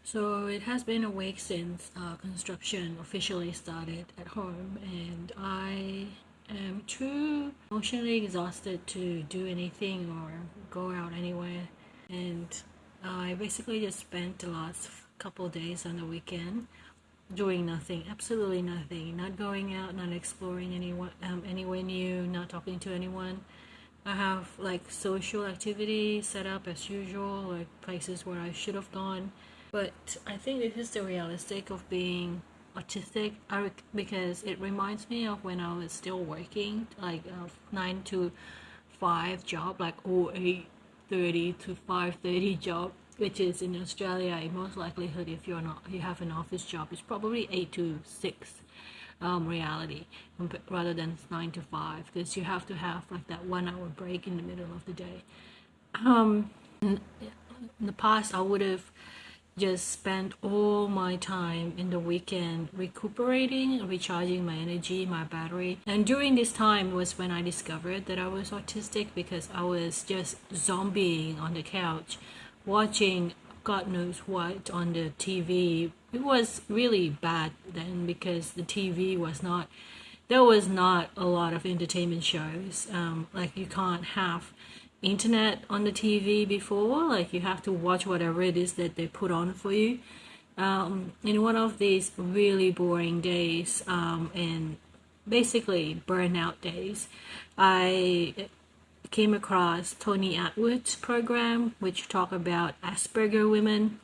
So it has been a week since construction officially started at home, and I am too emotionally exhausted to do anything or go out anywhere. And I basically just spent the last couple days on the weekend doing nothing, absolutely nothing, not going out, not exploring anyone, anywhere new, not talking to anyone. I have like social activity set up as usual, like places where I should have gone. But I think this is the realistic of being autistic because it reminds me of when I was still working, like a 9 to 5 job, like 8:30 to 5:30 job, which is in Australia. In most likelihood, if you have an office job, it's probably 8 to 6 reality rather than 9 to 5, because you have to have like that 1 hour break in the middle of the day. In the past, I would have just spent all my time in the weekend recuperating, recharging my energy, my battery. And during this time was when I discovered that I was autistic, because I was just zombieing on the couch, watching God knows what on the TV. It was really bad then because the TV was not, there was not a lot of entertainment shows. Like you can't have internet on the TV before, like you have to watch whatever it is that they put on for you. In one of these really boring days, and basically burnout days, I came across Tony Atwood's program, which talk about Asperger women.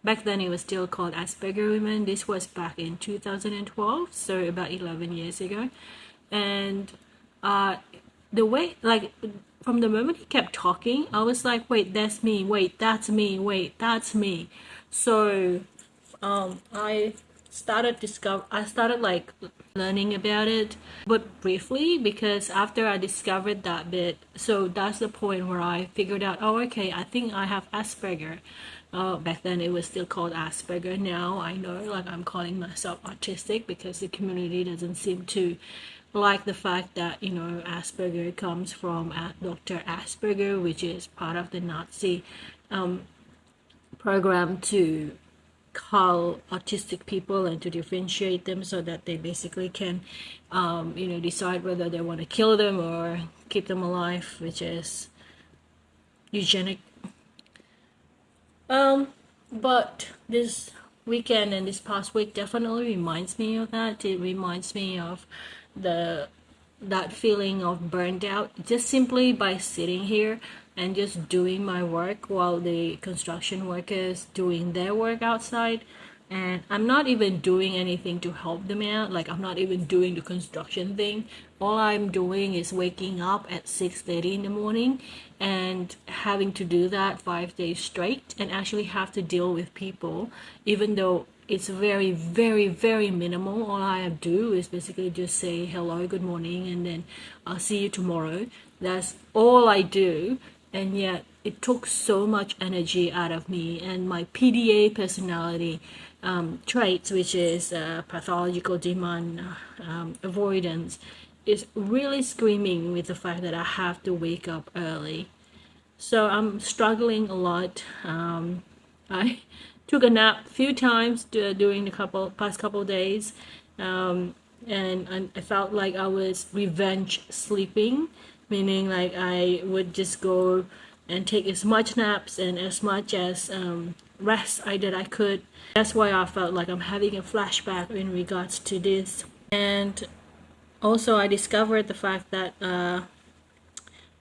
Back then it was still called Asperger women. This was back in 2012, so about 11 years ago. And the way, like, from the moment he kept talking, I was like, wait, that's me, wait, that's me, wait, that's me. So I started like learning about it, but briefly, because after I discovered that bit, so that's the point where I figured out, oh, okay, I think I have Asperger. Back then it was still called Asperger. Now I know, like, I'm calling myself autistic because the community doesn't seem to like the fact that, Asperger comes from Dr. Asperger, which is part of the Nazi program to call autistic people and to differentiate them so that they basically can, decide whether they want to kill them or keep them alive, which is eugenic. But this weekend and this past week definitely reminds me of that. It reminds me of the that feeling of burned out just simply by sitting here and just doing my work while the construction workers doing their work outside. And I'm not even doing anything to help them out. Like, I'm not even doing the construction thing. All I'm doing is waking up at 6:30 in the morning and having to do that 5 days straight, and actually have to deal with people, even though it's very, very, very minimal. All I have to do is basically just say hello, good morning, and then I'll see you tomorrow. That's all I do. And yet it took so much energy out of me, and my PDA personality traits, which is pathological demand avoidance, is really screaming with the fact that I have to wake up early. So I'm struggling a lot. I took a nap a few times during the past couple days, and I felt like I was revenge sleeping, meaning like I would just go and take as much naps and as much as rest I could. That's why I felt like I'm having a flashback in regards to this. And also I discovered the fact that I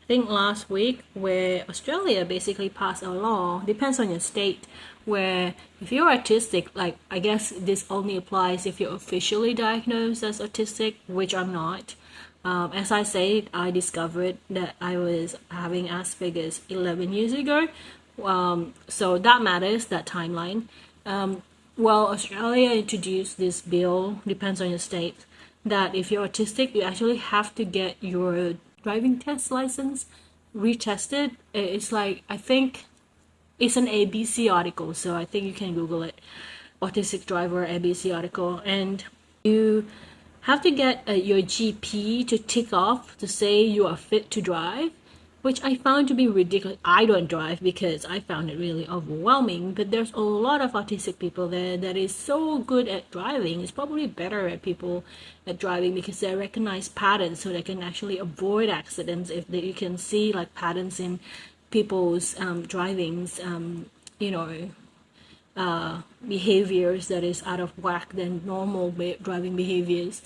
think last week, where Australia basically passed a law, depends on your state, where if you're autistic, like, I guess this only applies if you're officially diagnosed as autistic, which I'm not. As I said, I discovered that I was having Asperger's 11 years ago. So that matters, that timeline. Well, Australia introduced this bill, depends on your state, that if you're autistic, you actually have to get your driving test license retested. It's like, I think it's an ABC article, so I think you can Google it, autistic driver ABC article, and you have to get your GP to tick off to say you are fit to drive. which I found to be ridiculous. I don't drive because I found it really overwhelming, but there's a lot of autistic people there that is so good at driving. It's probably better at people at driving because they recognize patterns, so they can actually avoid accidents if you can see like patterns in people's drivings, you know, behaviors that is out of whack than normal driving behaviors.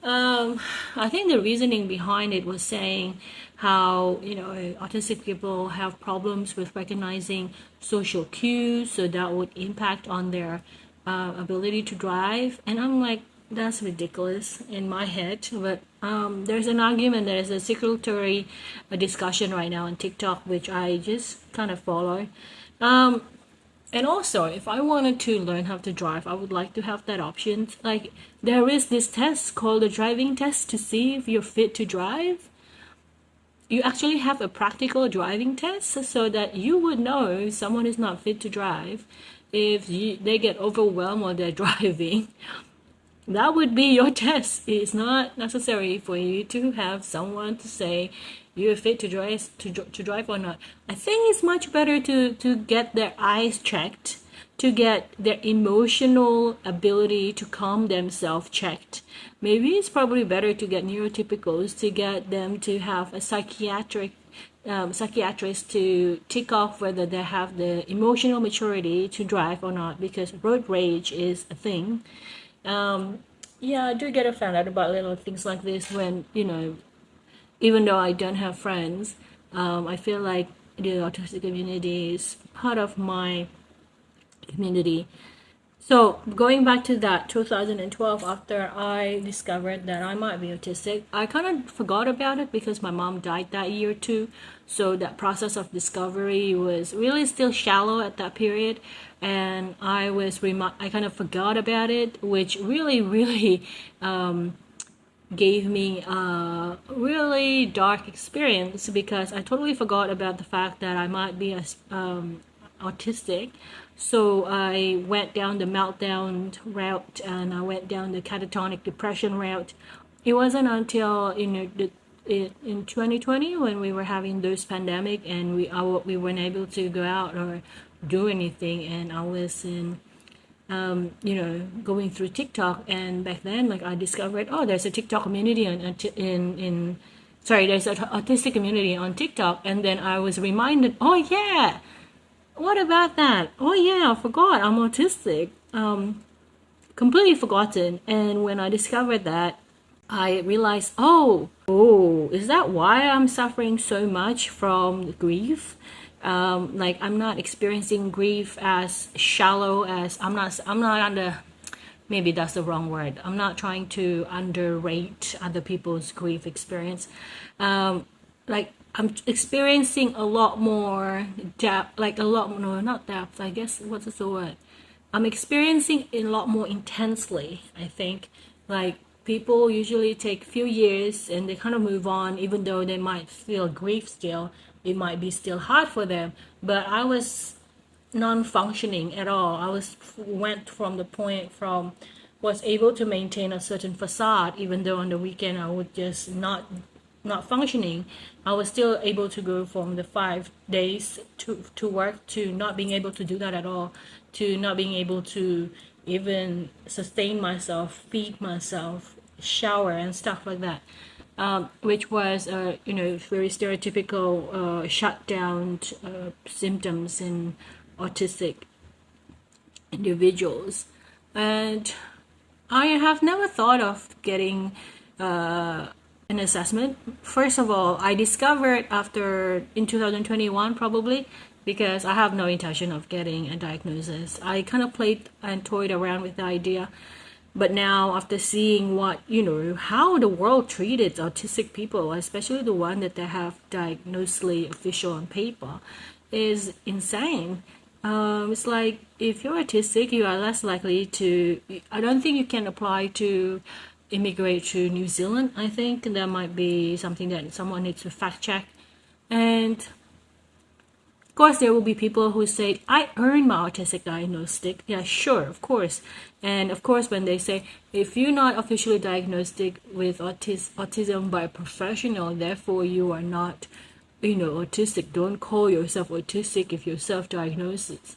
I think the reasoning behind it was saying how, you know, autistic people have problems with recognizing social cues, so that would impact on their ability to drive. And I'm like, that's ridiculous in my head. But there's an argument, there's a circulatory discussion right now on TikTok, which I just kind of follow. And also, if I wanted to learn how to drive, I would like to have that option. Like, there is this test called the driving test to see if you're fit to drive. You actually have a practical driving test so that you would know if someone is not fit to drive, if they get overwhelmed while they're driving. That would be your test. It's not necessary for you to have someone to say you're fit to drive or not. I think it's much better to get their eyes checked, to get their emotional ability to calm themselves checked. Maybe it's probably better to get neurotypicals, to get them to have a psychiatrist to tick off whether they have the emotional maturity to drive or not, because road rage is a thing. Yeah, I do get offended about little things like this when, you know, even though I don't have friends, I feel like the autistic community is part of my community. So going back to that 2012, after I discovered that I might be autistic, I kind of forgot about it because my mom died that year too. So that process of discovery was really still shallow at that period, and I kind of forgot about it, which really gave me a really dark experience because I totally forgot about the fact that I might be autistic. So I went down the meltdown route and I went down the catatonic depression route. It wasn't until in 2020 when we were having those pandemic and we weren't able to go out or do anything, and I was in going through TikTok, and back then like I discovered, oh, there's a TikTok community there's an autistic community on TikTok, and then I was reminded, oh yeah, what about that? Oh yeah, I forgot I'm autistic. Completely forgotten. And when I discovered that, I realized, oh, is that why I'm suffering so much from grief? Like I'm not experiencing grief as shallow as I'm not under, maybe that's the wrong word. I'm not trying to underrate other people's grief experience. Like I'm experiencing a lot more depth, like not depth, I guess, what's the word? I'm experiencing a lot more intensely, I think. Like people usually take a few years and they kind of move on, even though they might feel grief still. It might be still hard for them, but I was non-functioning at all. Went from the point from was able to maintain a certain facade, even though on the weekend I would just not functioning. I was still able to go from the 5 days to work to not being able to do that at all, to not being able to even sustain myself, feed myself, shower and stuff like that. Which was, very stereotypical shutdown symptoms in autistic individuals. And I have never thought of getting an assessment. First of all, I discovered in 2021 probably, because I have no intention of getting a diagnosis. I kind of played and toyed around with the idea. But now, after seeing how the world treated autistic people, especially the one that they have diagnosed official on paper, is insane. It's like if you're autistic, you are less likely to. I don't think you can apply to immigrate to New Zealand. I think that might be something that someone needs to fact check. And of course, there will be people who say, I earned my autistic diagnostic. Yeah, sure, of course. And of course, when they say, if you're not officially diagnosed with autism by a professional, therefore you are not, autistic. Don't call yourself autistic if you're self-diagnosis.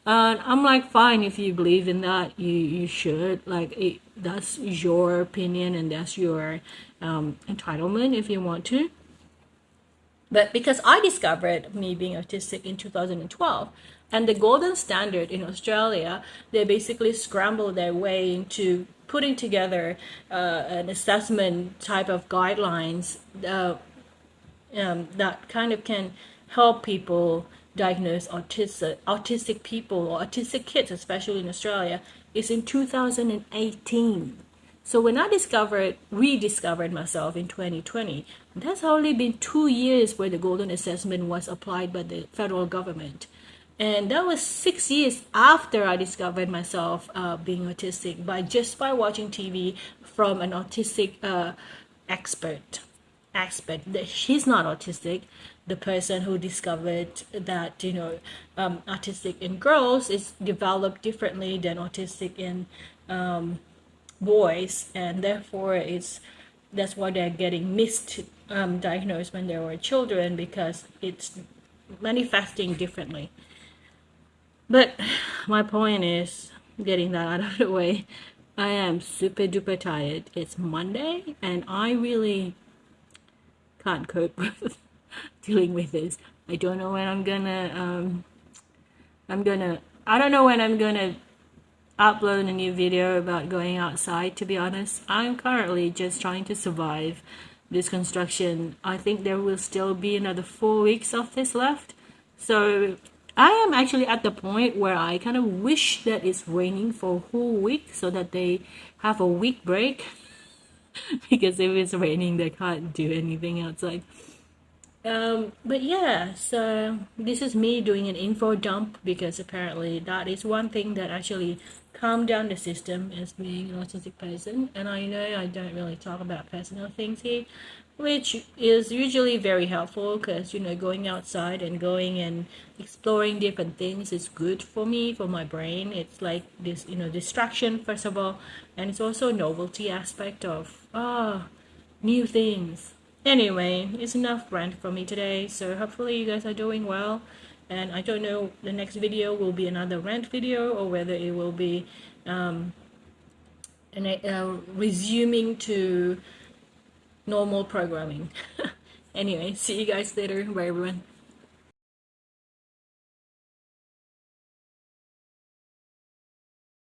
And I'm like, fine, if you believe in that, you should. Like, that's your opinion and that's your entitlement if you want to. But because I discovered me being autistic in 2012, and the golden standard in Australia, they basically scrambled their way into putting together an assessment type of guidelines that kind of can help people diagnose autistic people or autistic kids, especially in Australia, is in 2018. So when I rediscovered myself in 2020, that's only been 2 years where the Golden Assessment was applied by the federal government. And that was 6 years after I discovered myself being autistic by watching TV from an autistic expert. That she's not autistic. The person who discovered that autistic in girls is developed differently than autistic in boys, and therefore that's why they're getting missed diagnosed when they were children, because it's manifesting differently. But my point is, getting that out of the way, I am super duper tired. It's Monday and I really can't cope with dealing with this. I don't know when I'm gonna I don't know when I'm gonna upload a new video about going outside, to be honest. I'm currently just trying to survive this construction. I think there will still be another 4 weeks of this left. So I am actually at the point where I kind of wish that it's raining for a whole week so that they have a week break. Because if it's raining, they can't do anything outside. But yeah, so this is me doing an info dump, because apparently that is one thing that actually calmed down the system as being an autistic person. And I know I don't really talk about personal things here, which is usually very helpful, because going outside and going and exploring different things is good for me, for my brain. It's like this distraction first of all, and it's also a novelty aspect of new things. Anyway, it's enough rant from me today, so hopefully you guys are doing well. And I don't know, the next video will be another rant video, or whether it will be resuming to normal programming. Anyway, see you guys later. Bye everyone.